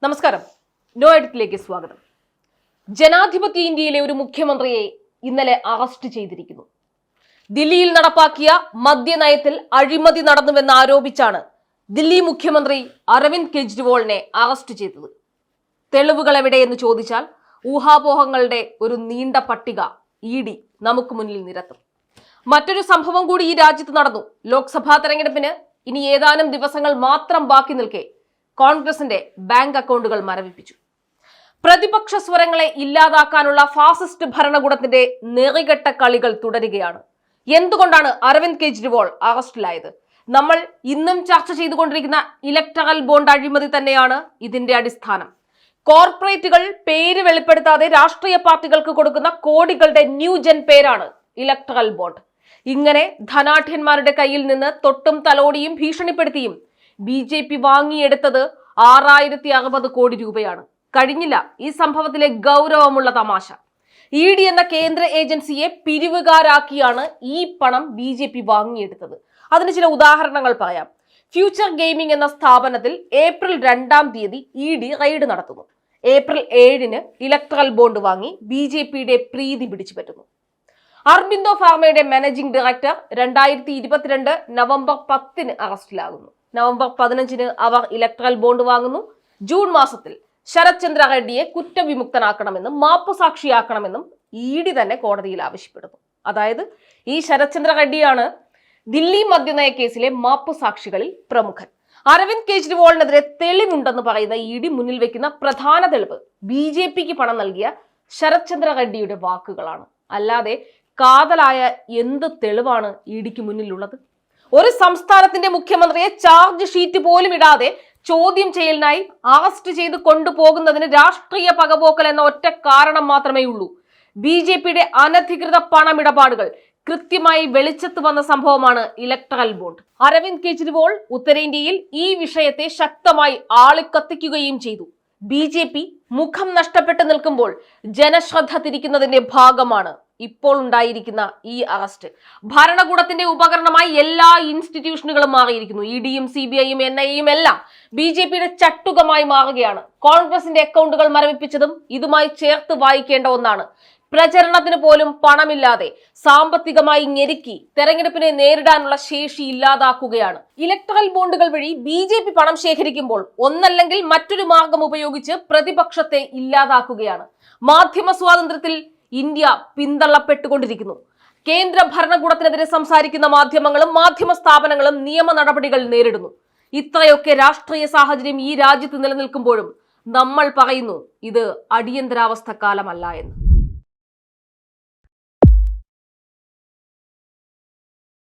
നമസ്കാരം, നോ എഡിറ്റിലേക്ക് സ്വാഗതം. ജനാധിപത്യ ഇന്ത്യയിലെ ഒരു മുഖ്യമന്ത്രിയെ ഇന്നലെ അറസ്റ്റ് ചെയ്തിരിക്കുന്നു. ദില്ലിയിൽ നടപ്പാക്കിയ മദ്യനയത്തിൽ അഴിമതി നടന്നുവെന്ന് ആരോപിച്ചാണ് ദില്ലി മുഖ്യമന്ത്രി അരവിന്ദ് കെജ്രിവാളിനെ അറസ്റ്റ് ചെയ്തത്. തെളിവുകൾ എവിടെയെന്ന് ചോദിച്ചാൽ ഊഹാപോഹങ്ങളുടെ ഒരു നീണ്ട പട്ടിക ഇഡി നമുക്ക് മുന്നിൽ നിരത്തും. മറ്റൊരു സംഭവം കൂടി ഈ രാജ്യത്ത് നടന്നു. ലോക്സഭാ തെരഞ്ഞെടുപ്പിന് ഇനി ഏതാനും ദിവസങ്ങൾ മാത്രം ബാക്കി നിൽക്കെ കോൺഗ്രസിന്റെ ബാങ്ക് അക്കൗണ്ടുകൾ മരവിപ്പിച്ചു. പ്രതിപക്ഷ സ്വരങ്ങളെ ഇല്ലാതാക്കാനുള്ള ഫാസിസ്റ്റ് ഭരണകൂടത്തിന്റെ നെറികെട്ട കളികൾ തുടരുകയാണ്. എന്തുകൊണ്ടാണ് അരവിന്ദ് കെജ്രിവാൾ അറസ്റ്റിലായത്? നമ്മൾ ഇന്നും ചർച്ച ചെയ്തുകൊണ്ടിരിക്കുന്ന ഇലക്ടറൽ ബോണ്ട് അഴിമതി തന്നെയാണ് ഇതിന്റെ അടിസ്ഥാനം. കോർപ്പറേറ്റുകൾ പേര് വെളിപ്പെടുത്താതെ രാഷ്ട്രീയ പാർട്ടികൾക്ക് കൊടുക്കുന്ന കോടികളുടെ ന്യൂജൻ പേരാണ് ഇലക്ടറൽ ബോണ്ട്. ഇങ്ങനെ ധനാഢ്യന്മാരുടെ കയ്യിൽ നിന്ന് തൊട്ടും തലോടിയും ഭീഷണിപ്പെടുത്തിയും BJP വാങ്ങിയെടുത്തത് 6060 കോടി രൂപയാണ്. കഴിഞ്ഞില്ല ഈ സംഭവത്തിലെ ഗൗരവമുള്ള തമാശ. ED എന്ന കേന്ദ്ര ഏജൻസിയെ പിരിവുകാരാക്കിയാണ് ഈ പണം BJP വാങ്ങിയെടുത്തത്. അതിന് ചില ഉദാഹരണങ്ങൾ പറയാം. ഫ്യൂച്ചർ ഗെയിമിംഗ് എന്ന സ്ഥാപനത്തിൽ ഏപ്രിൽ 2-ാം തീയതി ED റെയ്ഡ് നടത്തുന്നു. ഏപ്രിൽ 7-ന് ഇലക്ട്രൽ ബോണ്ട് വാങ്ങി BJPയുടെ പ്രീതി പിടിച്ചു പറ്റുന്നു. അർബിന്ദോ ഫാർമയുടെ മാനേജിംഗ് ഡയറക്ടർ 2022 നവംബർ 10-ന് അറസ്റ്റിലാകുന്നു. നവംബർ 15-ന് അവർ ഇലക്ട്രൽ ബോണ്ട് വാങ്ങുന്നു. ജൂൺ മാസത്തിൽ ശരത് ചന്ദ്ര റെഡ്ഡിയെ കുറ്റവിമുക്തനാക്കണമെന്നും മാപ്പുസാക്ഷിയാക്കണമെന്നും ED തന്നെ കോടതിയിൽ ആവശ്യപ്പെടുന്നു. അതായത് ഈ ശരത് ചന്ദ്ര റെഡ്ഡിയാണ് ദില്ലി മദ്യനയ കേസിലെ മാപ്പുസാക്ഷികളിൽ പ്രമുഖൻ. അരവിന്ദ് കെജ്രിവാളിനെതിരെ തെളിവുണ്ടെന്ന് പറയുന്ന ED മുന്നിൽ വെക്കുന്ന പ്രധാന തെളിവ് BJPക്ക് പണം നൽകിയ ശരത് ചന്ദ്ര റെഡ്ഡിയുടെ വാക്കുകളാണ്. അല്ലാതെ കാതലായ എന്ത് തെളിവാണ് EDക്ക് മുന്നിലുള്ളത്? ഒരു സംസ്ഥാനത്തിന്റെ മുഖ്യമന്ത്രിയെ ചാർജ് ഷീറ്റ് പോലും ഇടാതെ ചോദ്യം ചെയ്യലിനായി അറസ്റ്റ് ചെയ്ത് കൊണ്ടുപോകുന്നതിന് രാഷ്ട്രീയ പകപോക്കൽ എന്ന ഒറ്റ കാരണം മാത്രമേ ഉള്ളൂ. BJPയുടെ അനധികൃത പണമിടപാടുകൾ കൃത്യമായി വെളിച്ചത്ത് വന്ന സംഭവമാണ് ഇലക്ട്രൽ ബോണ്ട്. അരവിന്ദ് കെജ്രിവാൾ ഉത്തരേന്ത്യയിൽ ഈ വിഷയത്തെ ശക്തമായി ആളിക്കത്തിക്കുകയും ചെയ്തു. BJP മുഖം നഷ്ടപ്പെട്ട് നിൽക്കുമ്പോൾ ജനശ്രദ്ധ തിരിക്കുന്നതിന്റെ ഭാഗമാണ് ഇപ്പോൾ ഉണ്ടായിരിക്കുന്ന ഈ അറസ്റ്റ്. ഭരണകൂടത്തിന്റെ ഉപകരണമായി എല്ലാ ഇൻസ്റ്റിറ്റ്യൂഷനുകളും മാറിയിരിക്കുന്നു. EDയും CBIയും NIAയും എല്ലാം BJPയുടെ ചട്ടുകമായി മാറുകയാണ്. കോൺഗ്രസിന്റെ അക്കൗണ്ടുകൾ മരവിപ്പിച്ചതും ഇതുമായി ചേർത്ത് വായിക്കേണ്ട ഒന്നാണ്. പ്രചരണത്തിന് പോലും പണമില്ലാതെ സാമ്പത്തികമായി ഞെരുക്കി തെരഞ്ഞെടുപ്പിനെ നേരിടാനുള്ള ശേഷി ഇല്ലാതാക്കുകയാണ്. ഇലക്ട്രൽ ബോണ്ടുകൾ വഴി BJP പണം ശേഖരിക്കുമ്പോൾ ഒന്നല്ലെങ്കിൽ മറ്റൊരു മാർഗം ഉപയോഗിച്ച് പ്രതിപക്ഷത്തെ ഇല്ലാതാക്കുകയാണ്. മാധ്യമ സ്വാതന്ത്ര്യത്തിൽ ഇന്ത്യ പിന്തള്ളപ്പെട്ടുകൊണ്ടിരിക്കുന്നു. കേന്ദ്ര ഭരണകൂടത്തിനെതിരെ സംസാരിക്കുന്ന മാധ്യമങ്ങളും മാധ്യമ സ്ഥാപനങ്ങളും നിയമ നടപടികൾ നേരിടുന്നു. ഇത്രയൊക്കെ രാഷ്ട്രീയ സാഹചര്യം ഈ രാജ്യത്ത് നിലനിൽക്കുമ്പോഴും നമ്മൾ പറയുന്നു ഇത് അടിയന്തരാവസ്ഥ കാലമല്ല എന്ന്.